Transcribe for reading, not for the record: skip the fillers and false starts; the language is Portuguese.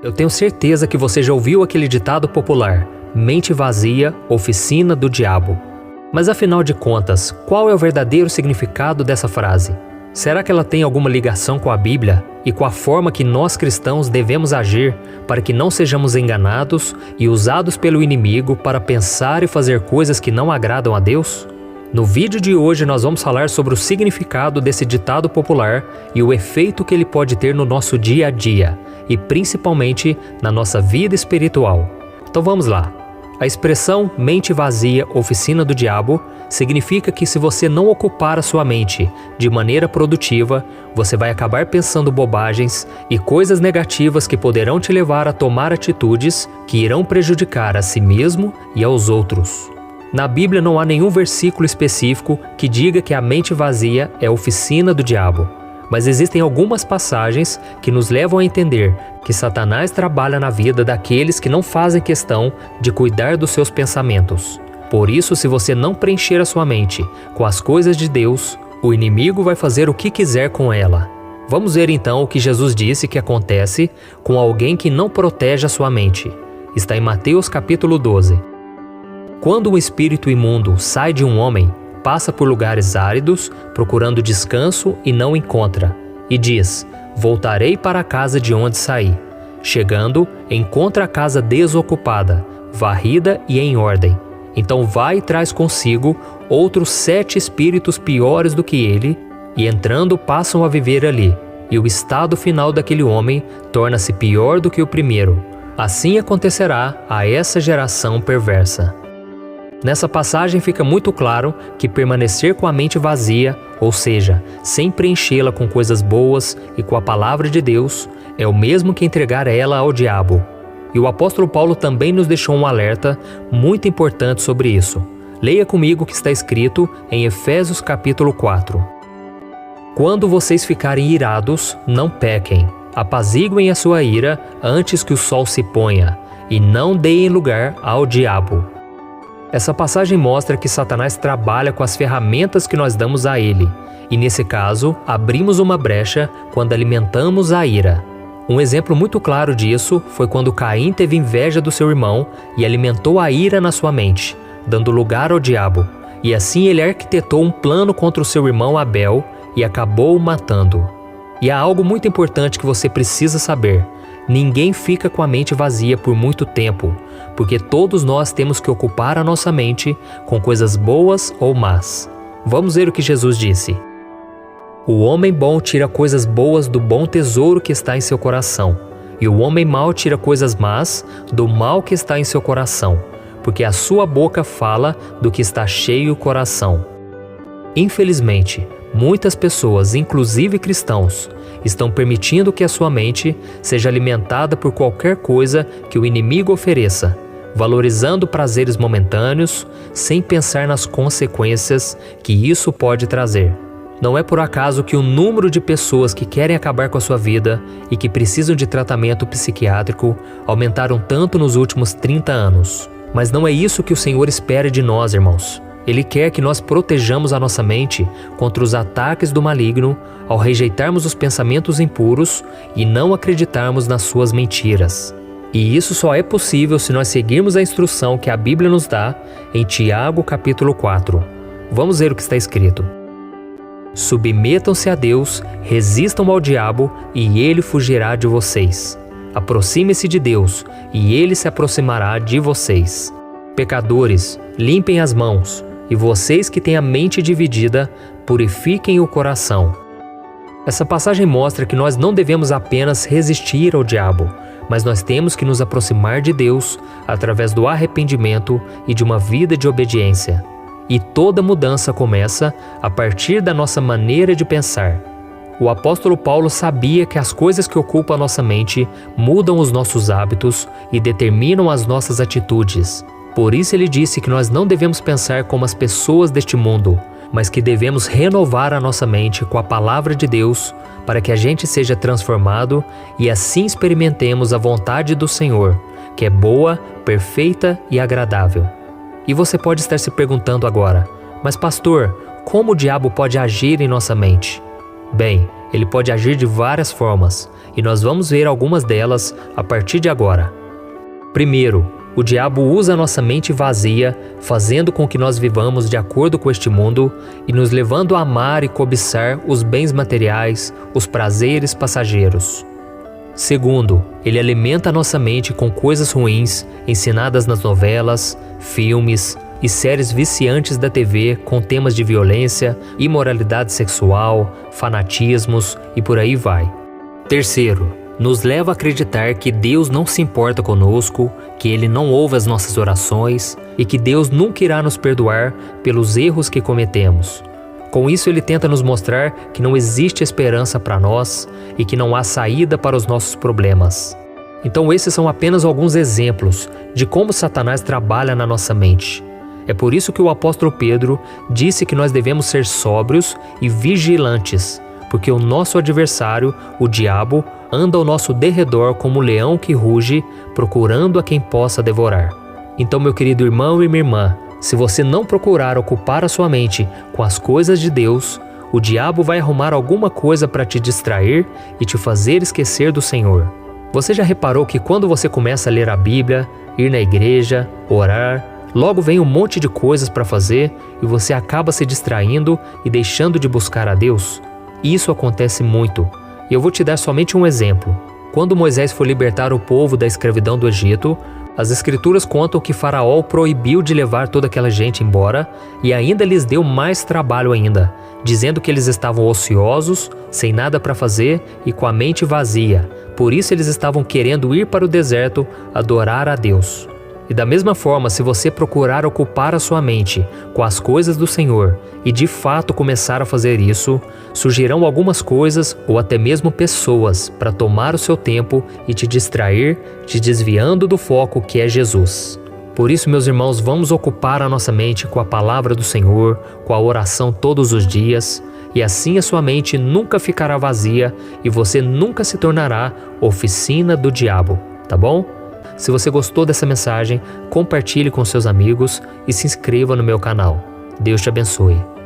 Eu tenho certeza que você já ouviu aquele ditado popular: mente vazia, oficina do diabo. Mas afinal de contas, qual é o verdadeiro significado dessa frase? Será que ela tem alguma ligação com a Bíblia e com a forma que nós cristãos devemos agir para que não sejamos enganados e usados pelo inimigo para pensar e fazer coisas que não agradam a Deus? No vídeo de hoje nós vamos falar sobre o significado desse ditado popular e o efeito que ele pode ter no nosso dia a dia e principalmente na nossa vida espiritual. Então vamos lá. A expressão mente vazia, oficina do diabo, significa que se você não ocupar a sua mente de maneira produtiva, você vai acabar pensando bobagens e coisas negativas que poderão te levar a tomar atitudes que irão prejudicar a si mesmo e aos outros. Na Bíblia não há nenhum versículo específico que diga que a mente vazia é a oficina do diabo. Mas existem algumas passagens que nos levam a entender que Satanás trabalha na vida daqueles que não fazem questão de cuidar dos seus pensamentos. Por isso, se você não preencher a sua mente com as coisas de Deus, o inimigo vai fazer o que quiser com ela. Vamos ver então o que Jesus disse que acontece com alguém que não protege a sua mente. Está em Mateus capítulo 12. Quando um espírito imundo sai de um homem, passa por lugares áridos, procurando descanso e não encontra, e diz: voltarei para a casa de onde saí. Chegando, encontra a casa desocupada, varrida e em ordem. Então vai e traz consigo outros 7 espíritos piores do que ele, e entrando passam a viver ali, e o estado final daquele homem torna-se pior do que o primeiro. Assim acontecerá a essa geração perversa. Nessa passagem fica muito claro que permanecer com a mente vazia, ou seja, sem preenchê-la com coisas boas e com a palavra de Deus, é o mesmo que entregar ela ao diabo. E o apóstolo Paulo também nos deixou um alerta muito importante sobre isso. Leia comigo o que está escrito em Efésios capítulo 4. Quando vocês ficarem irados, não pequem. Apaziguem a sua ira antes que o sol se ponha, e não deem lugar ao diabo. Essa passagem mostra que Satanás trabalha com as ferramentas que nós damos a ele, e nesse caso, abrimos uma brecha quando alimentamos a ira. Um exemplo muito claro disso foi quando Caim teve inveja do seu irmão e alimentou a ira na sua mente, dando lugar ao diabo, e assim ele arquitetou um plano contra o seu irmão Abel e acabou o matando. E há algo muito importante que você precisa saber. Ninguém fica com a mente vazia por muito tempo, porque todos nós temos que ocupar a nossa mente com coisas boas ou más. Vamos ver o que Jesus disse. O homem bom tira coisas boas do bom tesouro que está em seu coração, e o homem mau tira coisas más do mal que está em seu coração, porque a sua boca fala do que está cheio o coração. Infelizmente, muitas pessoas, inclusive cristãos, estão permitindo que a sua mente seja alimentada por qualquer coisa que o inimigo ofereça, valorizando prazeres momentâneos, sem pensar nas consequências que isso pode trazer. Não é por acaso que o número de pessoas que querem acabar com a sua vida e que precisam de tratamento psiquiátrico aumentaram tanto nos últimos 30 anos. Mas não é isso que o Senhor espera de nós, irmãos. Ele quer que nós protejamos a nossa mente contra os ataques do maligno ao rejeitarmos os pensamentos impuros e não acreditarmos nas suas mentiras. E isso só é possível se nós seguirmos a instrução que a Bíblia nos dá em Tiago capítulo 4. Vamos ver o que está escrito. Submetam-se a Deus, resistam ao diabo e ele fugirá de vocês. Aproxime-se de Deus e ele se aproximará de vocês. Pecadores, limpem as mãos. E vocês que têm a mente dividida, purifiquem o coração. Essa passagem mostra que nós não devemos apenas resistir ao diabo, mas nós temos que nos aproximar de Deus através do arrependimento e de uma vida de obediência. E toda mudança começa a partir da nossa maneira de pensar. O apóstolo Paulo sabia que as coisas que ocupam a nossa mente mudam os nossos hábitos e determinam as nossas atitudes. Por isso ele disse que nós não devemos pensar como as pessoas deste mundo, mas que devemos renovar a nossa mente com a palavra de Deus para que a gente seja transformado e assim experimentemos a vontade do Senhor, que é boa, perfeita e agradável. E você pode estar se perguntando agora, mas pastor, como o diabo pode agir em nossa mente? Bem, ele pode agir de várias formas, e nós vamos ver algumas delas a partir de agora. Primeiro, o diabo usa a nossa mente vazia, fazendo com que nós vivamos de acordo com este mundo e nos levando a amar e cobiçar os bens materiais, os prazeres passageiros. Segundo, ele alimenta a nossa mente com coisas ruins ensinadas nas novelas, filmes e séries viciantes da TV com temas de violência, imoralidade sexual, fanatismos e por aí vai. Terceiro, nos leva a acreditar que Deus não se importa conosco, que Ele não ouve as nossas orações e que Deus nunca irá nos perdoar pelos erros que cometemos. Com isso, ele tenta nos mostrar que não existe esperança para nós e que não há saída para os nossos problemas. Então, esses são apenas alguns exemplos de como Satanás trabalha na nossa mente. É por isso que o apóstolo Pedro disse que nós devemos ser sóbrios e vigilantes, porque o nosso adversário, o diabo, anda ao nosso derredor como um leão que ruge, procurando a quem possa devorar. Então, meu querido irmão e minha irmã, se você não procurar ocupar a sua mente com as coisas de Deus, o diabo vai arrumar alguma coisa para te distrair e te fazer esquecer do Senhor. Você já reparou que quando você começa a ler a Bíblia, ir na igreja, orar, logo vem um monte de coisas para fazer e você acaba se distraindo e deixando de buscar a Deus? Isso acontece muito. E eu vou te dar somente um exemplo. Quando Moisés foi libertar o povo da escravidão do Egito, as escrituras contam que Faraó proibiu de levar toda aquela gente embora e ainda lhes deu mais trabalho ainda, dizendo que eles estavam ociosos, sem nada para fazer e com a mente vazia. Por isso eles estavam querendo ir para o deserto adorar a Deus. E da mesma forma, se você procurar ocupar a sua mente com as coisas do Senhor e de fato começar a fazer isso, surgirão algumas coisas ou até mesmo pessoas para tomar o seu tempo e te distrair, te desviando do foco que é Jesus. Por isso, meus irmãos, vamos ocupar a nossa mente com a palavra do Senhor, com a oração todos os dias, e assim a sua mente nunca ficará vazia e você nunca se tornará oficina do diabo, tá bom? Se você gostou dessa mensagem, compartilhe com seus amigos e se inscreva no meu canal. Deus te abençoe.